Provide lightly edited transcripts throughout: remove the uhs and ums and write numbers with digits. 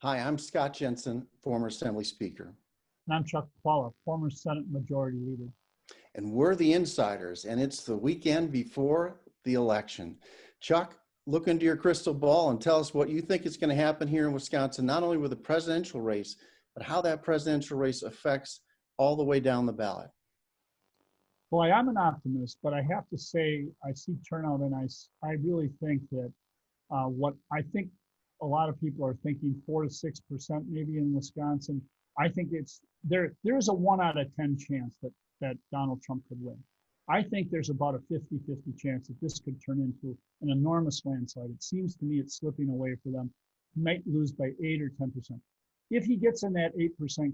Hi, I'm Scott Jensen, former Assembly Speaker. And I'm Chvala, former Senate Majority Leader. And we're the insiders, and it's the weekend before the election. Chuck, look into your crystal ball and tell us what you think is going to happen here in Wisconsin, not only with the presidential race, but how that presidential race affects all the way down the ballot. Well, I am an optimist, but I have to say I see turnout, and I really think that what I think a lot of people are thinking 4 to 6% maybe in Wisconsin. I think it's there's a 1 out of 10 chance that Donald Trump could win. I think there's about a 50-50 chance that this could turn into an enormous landslide. It seems to me it's slipping away for them. Might lose by 8 or 10%. If he gets in that 8%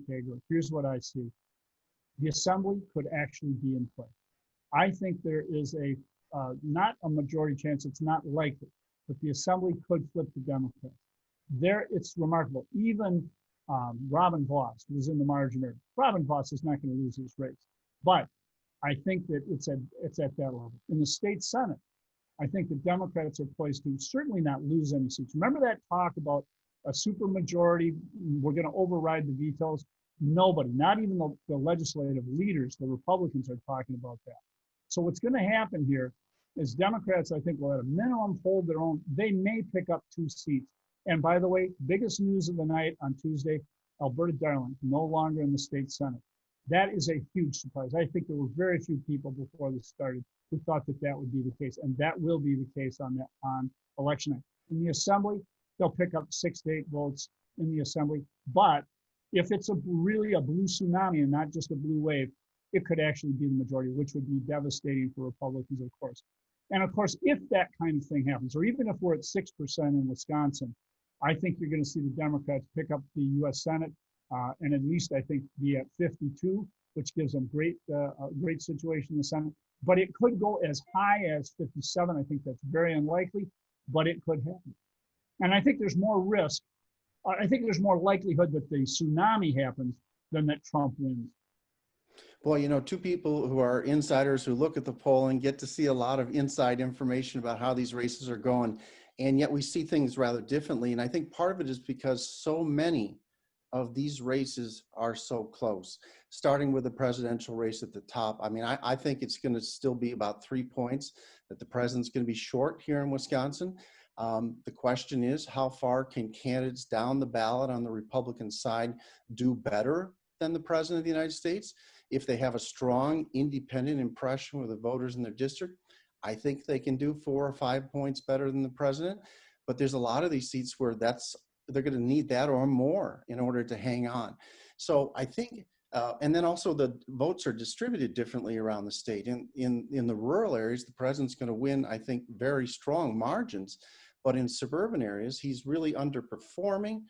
CAGR, here's what I see. The assembly could actually be in play. I think there is not a majority chance, it's not likely, but the assembly could flip to Democrats. It's remarkable. Even Robin Vos was in the margin area. Robin Vos is not going to lose his race, but I think that it's at that level. In the state Senate, I think the Democrats are poised to certainly not lose any seats. Remember that talk about a supermajority, we're going to override the vetoes? Nobody, not even the legislative leaders, the Republicans, are talking about that. So what's going to happen here is Democrats, I think, will at a minimum hold their own. They may pick up 2 seats. And by the way, biggest news of the night on Tuesday, Alberta Darling, no longer in the state Senate. That is a huge surprise. I think there were very few people before this started who thought that that would be the case. And that will be the case on election night. In the assembly, they'll pick up 6 to 8 votes in the assembly. But if it's really a blue tsunami and not just a blue wave, it could actually be the majority, which would be devastating for Republicans, of course. And of course, if that kind of thing happens, or even if we're at 6% in Wisconsin, I think you're going to see the Democrats pick up the U.S. Senate and at least, I think, be at 52, which gives them a great situation in the Senate. But it could go as high as 57. I think that's very unlikely, but it could happen. And I think there's more risk. I think there's more likelihood that the tsunami happens than that Trump wins. Well, you know, 2 people who are insiders who look at the polling get to see a lot of inside information about how these races are going. And yet we see things rather differently. And I think part of it is because so many of these races are so close, starting with the presidential race at the top. I mean, I think it's going to still be about 3 points that the president's going to be short here in Wisconsin. The question is, how far can candidates down the ballot on the Republican side do better than the president of the United States? If they have a strong independent impression with the voters in their district, I think they can do 4 or 5 points better than the president. But there's a lot of these seats where they're going to need that or more in order to hang on. So I think, and then also the votes are distributed differently around the state. In the rural areas, the president's going to win, I think, very strong margins. But in suburban areas, he's really underperforming,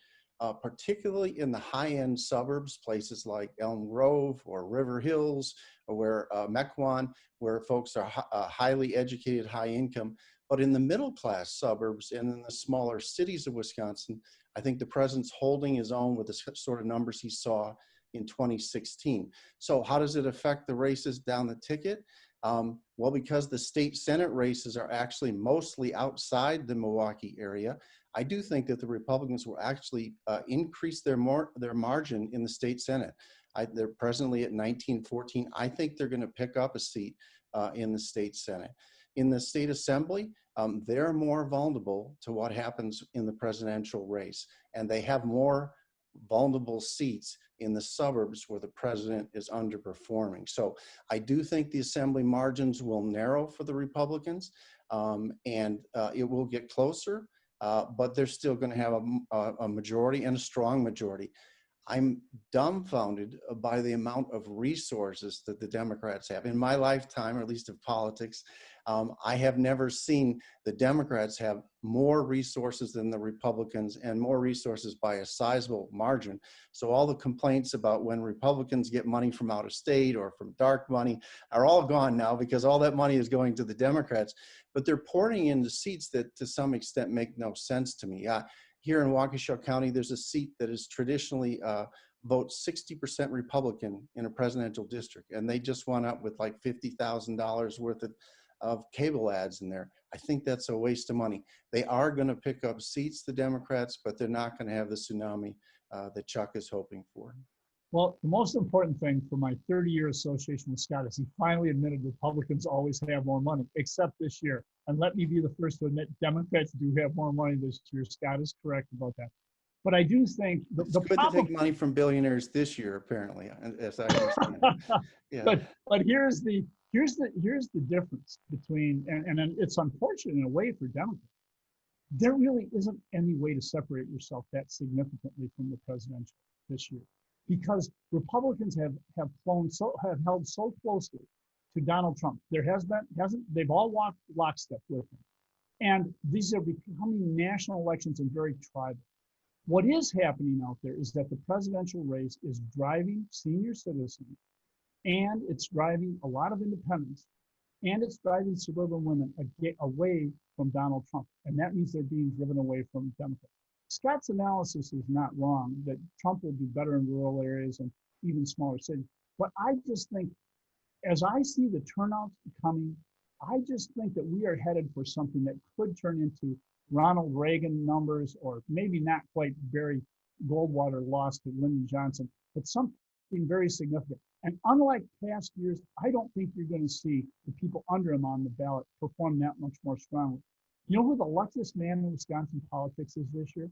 particularly in the high-end suburbs, places like Elm Grove or River Hills, or where Mequon, where folks are highly educated, high income. But in the middle-class suburbs and in the smaller cities of Wisconsin, I think the president's holding his own with the sort of numbers he saw in 2016. So how does it affect the races down the ticket? Well, because the state Senate races are actually mostly outside the Milwaukee area, I do think that the Republicans will actually increase their margin in the state Senate. They're presently at 19-14. I think they're going to pick up a seat in the state Senate. In the state assembly, they're more vulnerable to what happens in the presidential race, and they have more vulnerable seats in the suburbs where the president is underperforming. So I do think the assembly margins will narrow for the Republicans, and it will get closer, but they're still going to have a majority and a strong majority. I'm dumbfounded by the amount of resources that the Democrats have. In my lifetime, or at least of politics, I have never seen the Democrats have more resources than the Republicans, and more resources by a sizable margin. So all the complaints about when Republicans get money from out of state or from dark money are all gone now, because all that money is going to the Democrats. But they're pouring into seats that to some extent make no sense to me. Here in Waukesha County, there's a seat that is traditionally votes 60% Republican in a presidential district, and they just went up with like $50,000 worth of cable ads in there. I think that's a waste of money. They are going to pick up seats, the Democrats, but they're not going to have the tsunami that Chuck is hoping for. Well, the most important thing for my 30-year association with Scott is he finally admitted Republicans always have more money, except this year. And let me be the first to admit Democrats do have more money this year. Scott is correct about that. But I do think It's good to take money from billionaires this year, apparently, as I understand it. Yeah. But here's the difference between, and it's unfortunate in a way for Democrats. There really isn't any way to separate yourself that significantly from the presidential this year, because Republicans have held so closely to Donald Trump. They've all walked lockstep with him, and these are becoming national elections and very tribal. What is happening out there is that the presidential race is driving senior citizens, and it's driving a lot of independents, and it's driving suburban women away from Donald Trump. And that means they're being driven away from Democrats. Scott's analysis is not wrong, that Trump will do better in rural areas and even smaller cities. But I just think, as I see the turnout coming, I just think that we are headed for something that could turn into Ronald Reagan numbers, or maybe not quite Barry Goldwater lost to Lyndon Johnson, but something very significant. And unlike past years, I don't think you're going to see the people under him on the ballot perform that much more strongly. You know who the luckiest man in Wisconsin politics is this year?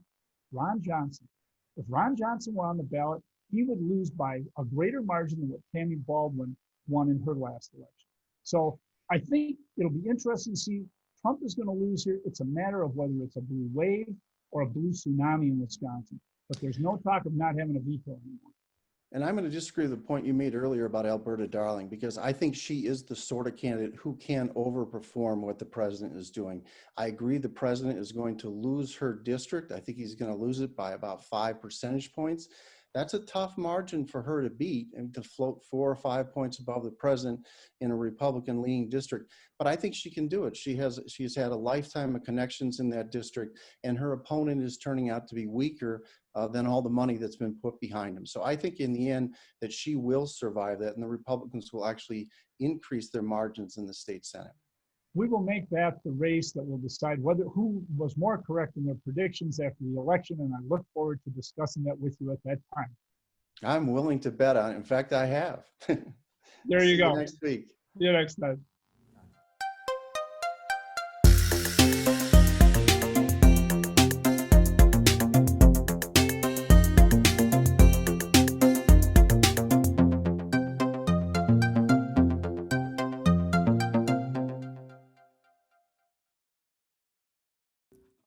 Ron Johnson. If Ron Johnson were on the ballot, he would lose by a greater margin than what Tammy Baldwin won in her last election. So I think it'll be interesting to see. Trump is going to lose here. It's a matter of whether it's a blue wave or a blue tsunami in Wisconsin. But there's no talk of not having a veto anymore. And I'm going to disagree with the point you made earlier about Alberta Darling, because I think she is the sort of candidate who can overperform what the president is doing. I agree the president is going to lose her district. I think he's going to lose it by about 5 percentage points. That's a tough margin for her to beat and to float 4 or 5 points above the president in a Republican leaning district. But I think she can do it. She's had a lifetime of connections in that district, and her opponent is turning out to be weaker than all the money that's been put behind him. So I think in the end that she will survive that, and the Republicans will actually increase their margins in the state Senate. We will make that the race that will decide who was more correct in their predictions after the election, and I look forward to discussing that with you at that time. I'm willing to bet on it. In fact, I have. There you go. See you next week. See you next time.